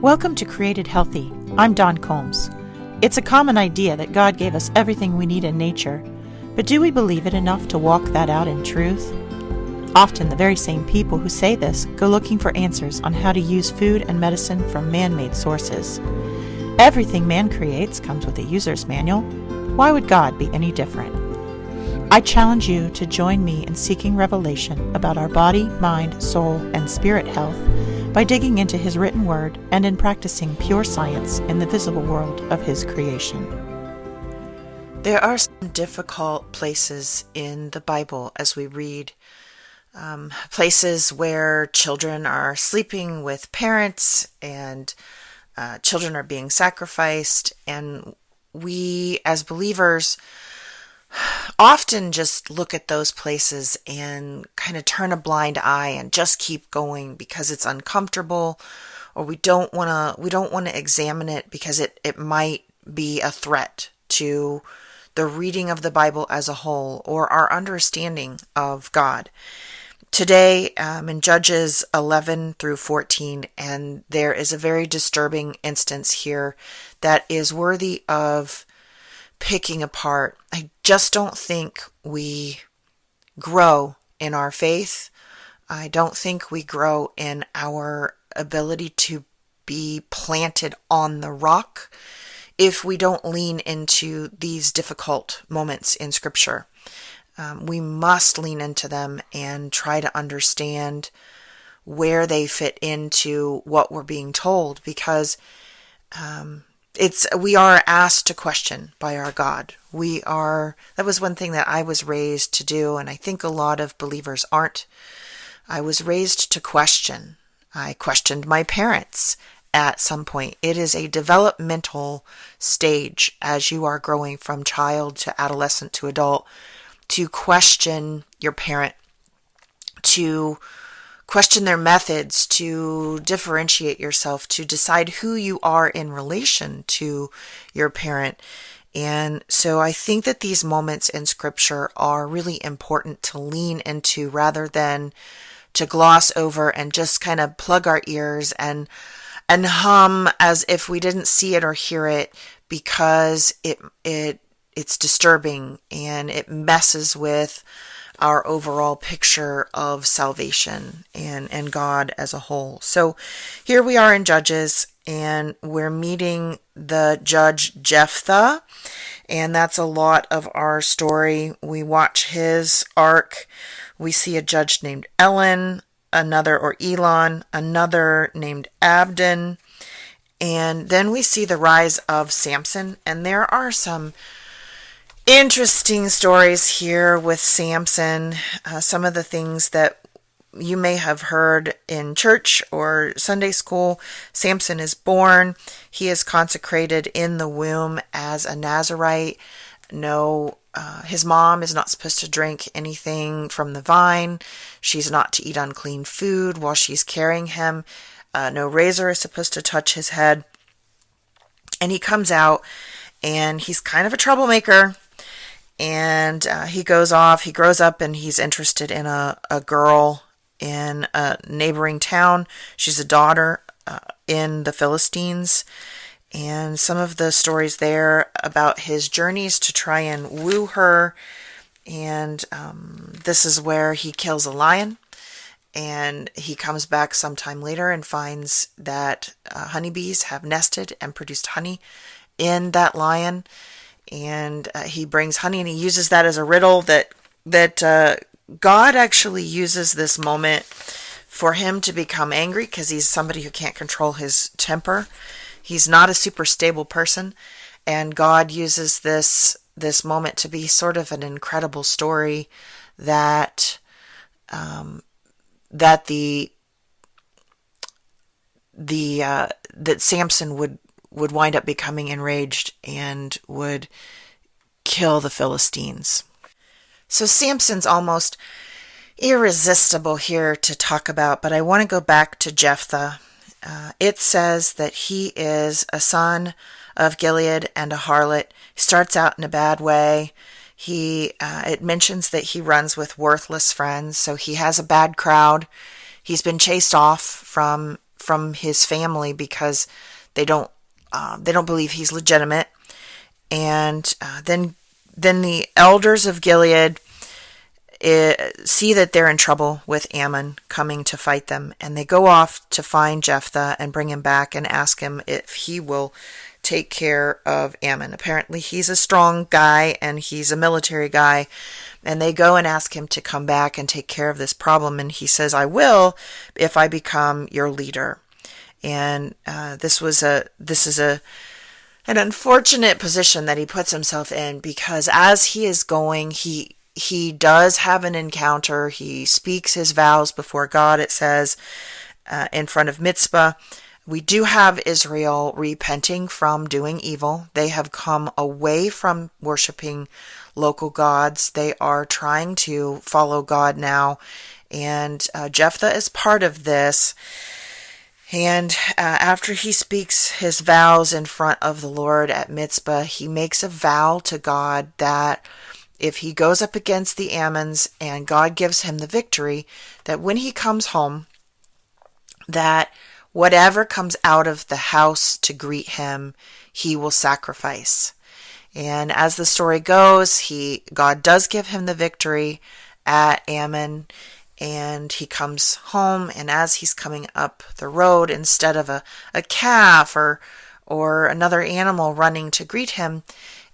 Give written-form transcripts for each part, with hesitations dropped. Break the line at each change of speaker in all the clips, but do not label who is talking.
Welcome to Created Healthy. I'm Dawn Combs. It's a common idea that God gave us everything we need in nature, but do we believe it enough to walk that out in truth? Often the very same people who say this go looking for answers on how to use food and medicine from man-made sources. Everything man creates comes with a user's manual. Why would God be any different? I challenge you to join me in seeking revelation about our body, mind, soul, and spirit health by digging into His written word and in practicing pure science in the visible world of His creation. There are some difficult places in the Bible as we read. Places where children are sleeping with parents and children are being sacrificed, and we as believers often just look at those places and kind of turn a blind eye and just keep going because it's uncomfortable, or we don't want to examine it because it might be a threat to the reading of the Bible as a whole or our understanding of God. Today, in Judges 11 through 14, and there is a very disturbing instance here that is worthy of picking apart. I just don't think we grow in our faith. I don't think we grow in our ability to be planted on the rock if we don't lean into these difficult moments in Scripture. We must lean into them and try to understand where they fit into what we're being told, because we are asked to question by our God. That was one thing that I was raised to do, and I think a lot of believers aren't. I was raised to question. I questioned my parents at some point. It is a developmental stage as you are growing from child to adolescent to adult, to question your parent, to question their methods, to differentiate yourself, to decide who you are in relation to your parent. And so I think that these moments in Scripture are really important to lean into rather than to gloss over and just kind of plug our ears and hum as if we didn't see it or hear it, because it's disturbing and it messes with our overall picture of salvation and God as a whole. So here we are in Judges, and we're meeting the judge Jephthah, and that's a lot of our story. We watch his arc. We see a judge named Elon, another named Abdon, and then we see the rise of Samson, and there are some interesting stories here with Samson. Some of the things that you may have heard in church or Sunday school. Samson is born. He is consecrated in the womb as a Nazirite. No, his mom is not supposed to drink anything from the vine. She's not to eat unclean food while she's carrying him. No razor is supposed to touch his head. And he comes out, and he's kind of a troublemaker. And he grows up, and he's interested in a girl in a neighboring town. She's a daughter in the Philistines. And some of the stories there about his journeys to try and woo her. And this is where he kills a lion. And he comes back sometime later and finds that honeybees have nested and produced honey in that lion. And he brings honey, and he uses that as a riddle that God actually uses this moment for him to become angry, because he's somebody who can't control his temper. He's not a super stable person, and God uses this moment to be sort of an incredible story that Samson would wind up becoming enraged and would kill the Philistines. So Samson's almost irresistible here to talk about, but I want to go back to Jephthah. It says that he is a son of Gilead and a harlot. He starts out in a bad way. It mentions that he runs with worthless friends, so he has a bad crowd. He's been chased off from from his family because they don't believe he's legitimate. And then the elders of Gilead see that they're in trouble with Ammon coming to fight them, and they go off to find Jephthah and bring him back and ask him if he will take care of Ammon. Apparently he's a strong guy and he's a military guy, and they go and ask him to come back and take care of this problem, and he says, I will if I become your leader. And this is an unfortunate position that he puts himself in, because as he is going, he does have an encounter. He speaks his vows before God, it says, in front of Mizpah. We do have Israel repenting from doing evil. They have come away from worshiping local gods. They are trying to follow God now. And Jephthah is part of this. And after he speaks his vows in front of the Lord at Mizpah, he makes a vow to God that if he goes up against the Ammons and God gives him the victory, that when he comes home, that whatever comes out of the house to greet him, he will sacrifice. And as the story goes, God does give him the victory at Ammon, and he comes home, and as he's coming up the road, instead of a calf or another animal running to greet him,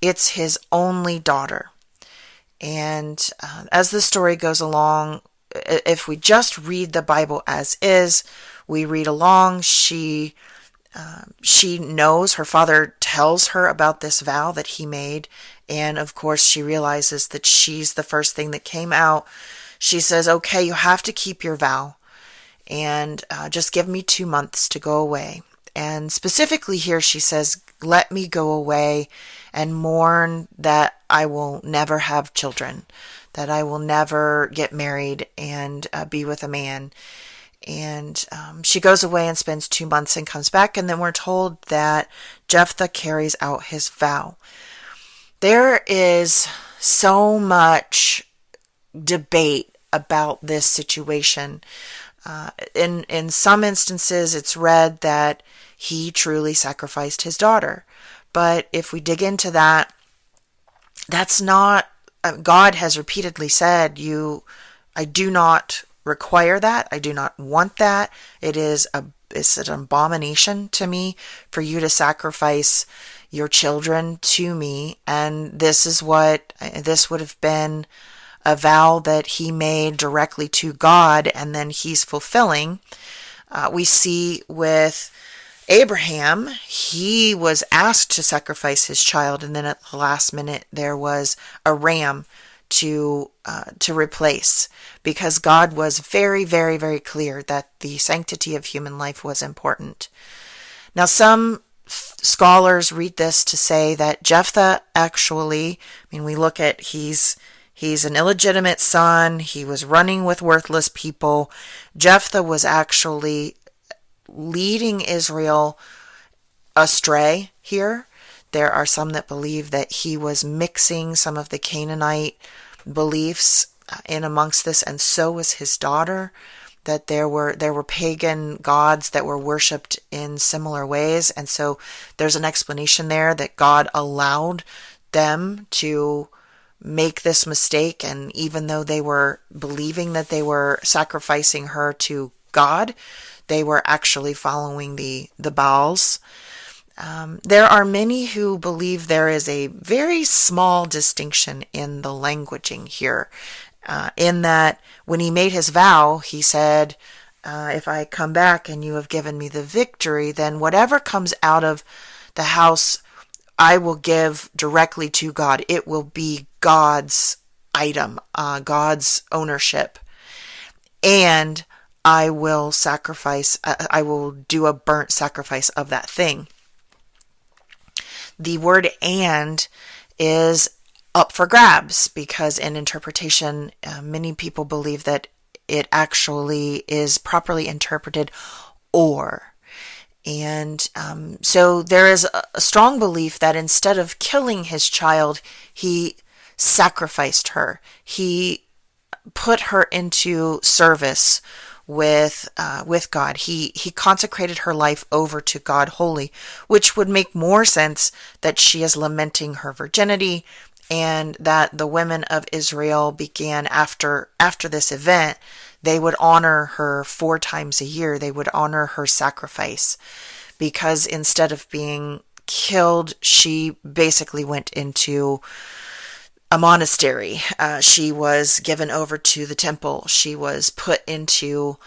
it's his only daughter. And as the story goes along, if we just read the Bible as is, we read along, she knows, her father tells her about this vow that he made, and of course she realizes that she's the first thing that came out. She says, okay, you have to keep your vow, and just give me 2 months to go away. And specifically here she says, let me go away and mourn that I will never have children, that I will never get married and be with a man. And she goes away and spends 2 months and comes back, and then we're told that Jephthah carries out his vow. There is so much debate about this situation. In some instances, it's read that he truly sacrificed his daughter. But if we dig into that, that's not, God has repeatedly said, I do not require that. I do not want that. It's an abomination to me for you to sacrifice your children to me. And this would have been a vow that he made directly to God, and then he's fulfilling. We see with Abraham, he was asked to sacrifice his child, and then at the last minute there was a ram to replace, because God was very, very, very clear that the sanctity of human life was important. Now, some scholars read this to say that Jephthah actually, we look at he's an illegitimate son. He was running with worthless people. Jephthah was actually leading Israel astray here. There are some that believe that he was mixing some of the Canaanite beliefs in amongst this, and so was his daughter, that there were pagan gods that were worshipped in similar ways. And so there's an explanation there that God allowed them to make this mistake, and even though they were believing that they were sacrificing her to God, they were actually following the Baals. There are many who believe there is a very small distinction in the languaging here, in that when he made his vow, he said, if I come back and you have given me the victory, then whatever comes out of the house, I will give directly to God. It will be God's item, God's ownership. And I will sacrifice, I will do a burnt sacrifice of that thing. The word "and" is up for grabs, because in interpretation, many people believe that it actually is properly interpreted "or." And so there is a strong belief that instead of killing his child, he sacrificed her. He put her into service with God. He consecrated her life over to God wholly, which would make more sense that she is lamenting her virginity, and that the women of Israel began after this event. They would honor her 4 times a year. They would honor her sacrifice, because instead of being killed, she basically went into a monastery. She was given over to the temple. She was put into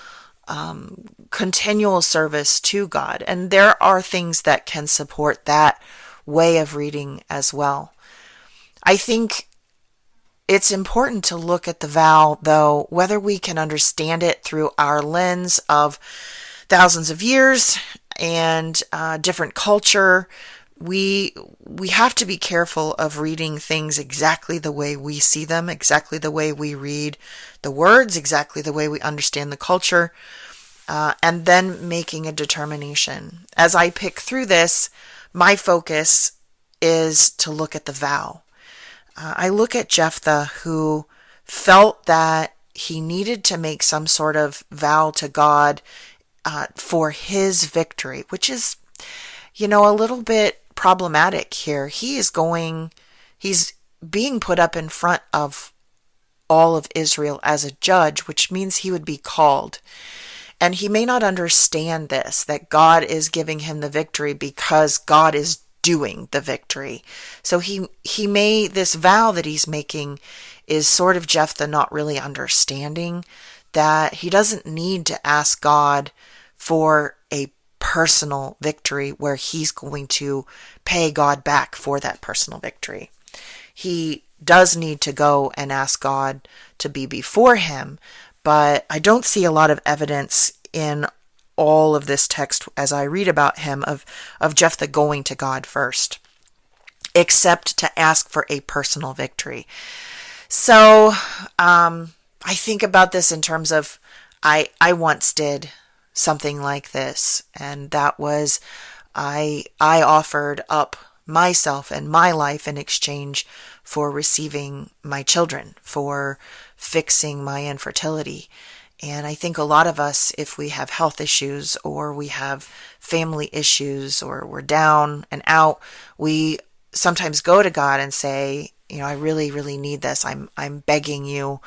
continual service to God. And there are things that can support that way of reading as well. I think it's important to look at the vow, though, whether we can understand it through our lens of thousands of years and different culture. We have to be careful of reading things exactly the way we see them, exactly the way we read the words, exactly the way we understand the culture, and then making a determination. As I pick through this, my focus is to look at the vow. I look at Jephthah, who felt that he needed to make some sort of vow to God for his victory, which is, a little bit problematic here. He's being put up in front of all of Israel as a judge, which means he would be called. And he may not understand this, that God is giving him the victory because God is doing the victory. So this vow that he's making is sort of Jephthah not really understanding that he doesn't need to ask God for a personal victory where he's going to pay God back for that personal victory. He does need to go and ask God to be before him, but I don't see a lot of evidence in all of this text as I read about him of Jephthah going to God first, except to ask for a personal victory. So I think about this in terms of I once did something like this, and that was I offered up myself and my life in exchange for receiving my children, for fixing my infertility. And I think a lot of us, if we have health issues or we have family issues or we're down and out, we sometimes go to God and say, I really, really need this. I'm begging you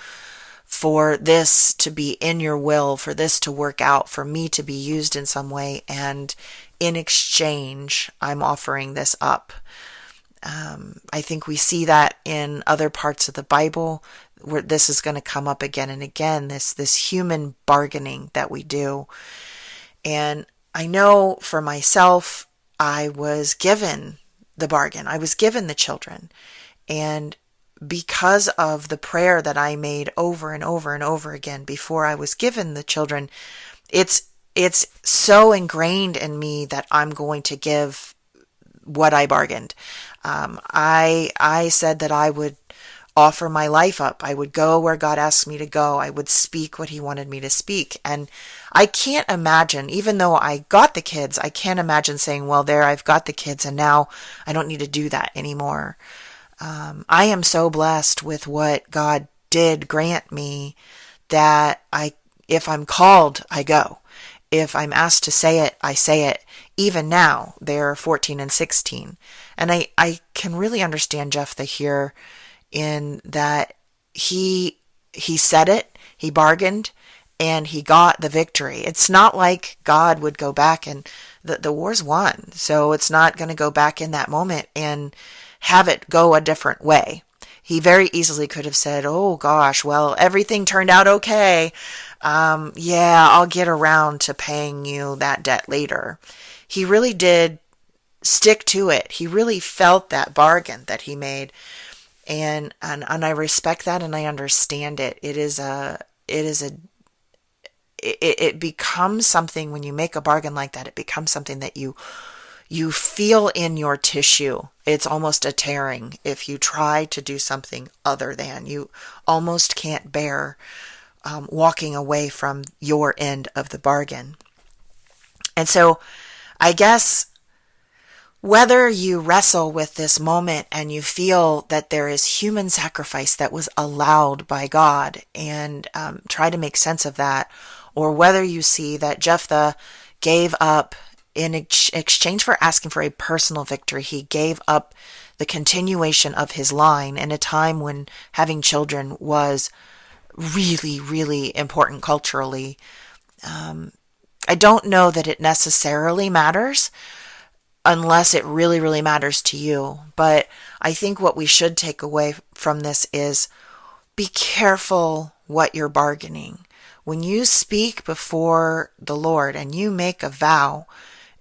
for this to be in your will, for this to work out, for me to be used in some way. And in exchange, I'm offering this up. I think we see that in other parts of the Bible, where this is going to come up again and again, this human bargaining that we do. And I know for myself, I was given the bargain. I was given the children. And because of the prayer that I made over and over and over again before I was given the children, it's so ingrained in me that I'm going to give what I bargained. I said that I would offer my life up. I would go where God asked me to go. I would speak what he wanted me to speak. And I can't imagine, even though I got the kids, I can't imagine saying, well, there, I've got the kids and now I don't need to do that anymore. I am so blessed with what God did grant me that if I'm called, I go. If I'm asked to say it, I say it. Even now, they're 14 and 16. And I can really understand Jephthah here in that he said it, he bargained, and he got the victory. It's not like God would go back and the war's won. So it's not going to go back in that moment and have it go a different way. He very easily could have said, oh gosh, well, everything turned out okay. I'll get around to paying you that debt later. He really did stick to it. He really felt that bargain that he made. And I respect that and I understand it. It becomes something when you make a bargain like that, it becomes something that you feel in your tissue. It's almost a tearing if you try to do something other than. You almost can't bear walking away from your end of the bargain. And so I guess whether you wrestle with this moment and you feel that there is human sacrifice that was allowed by God and try to make sense of that, or whether you see that Jephthah gave up in exchange for asking for a personal victory. He gave up the continuation of his line in a time when having children was really, really important culturally. I don't know that it necessarily matters unless it really, really matters to you. But I think what we should take away from this is be careful what you're bargaining. When you speak before the Lord and you make a vow,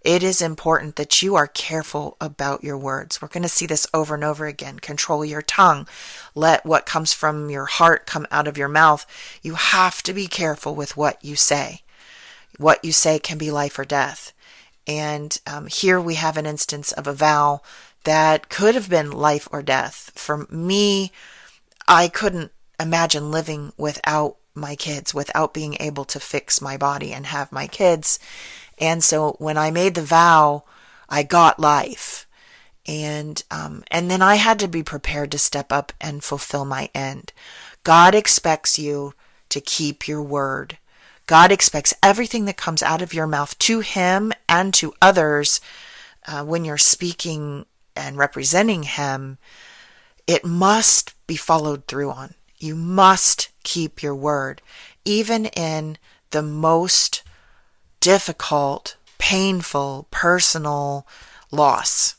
it is important that you are careful about your words. We're going to see this over and over again. Control your tongue. Let what comes from your heart come out of your mouth. You have to be careful with what you say. What you say can be life or death. And here we have an instance of a vow that could have been life or death. For me, I couldn't imagine living without my kids, without being able to fix my body and have my kids. And so when I made the vow, I got life. And then I had to be prepared to step up and fulfill my end. God expects you to keep your word. God expects everything that comes out of your mouth to Him and to others when you're speaking and representing Him. It must be followed through on. You must keep your word, even in the most difficult, painful, personal loss.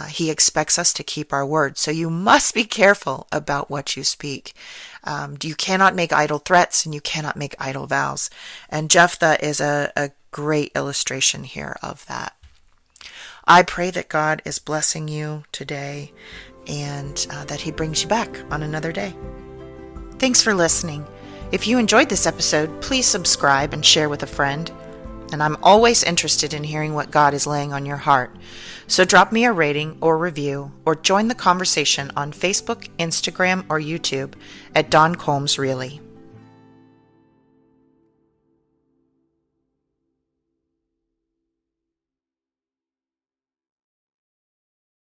He expects us to keep our word. So you must be careful about what you speak. You cannot make idle threats and you cannot make idle vows. And Jephthah is a great illustration here of that. I pray that God is blessing you today and that He brings you back on another day. Thanks for listening. If you enjoyed this episode, please subscribe and share with a friend. And I'm always interested in hearing what God is laying on your heart. So drop me a rating or review, or join the conversation on Facebook, Instagram, or YouTube at Dawn Combs Really.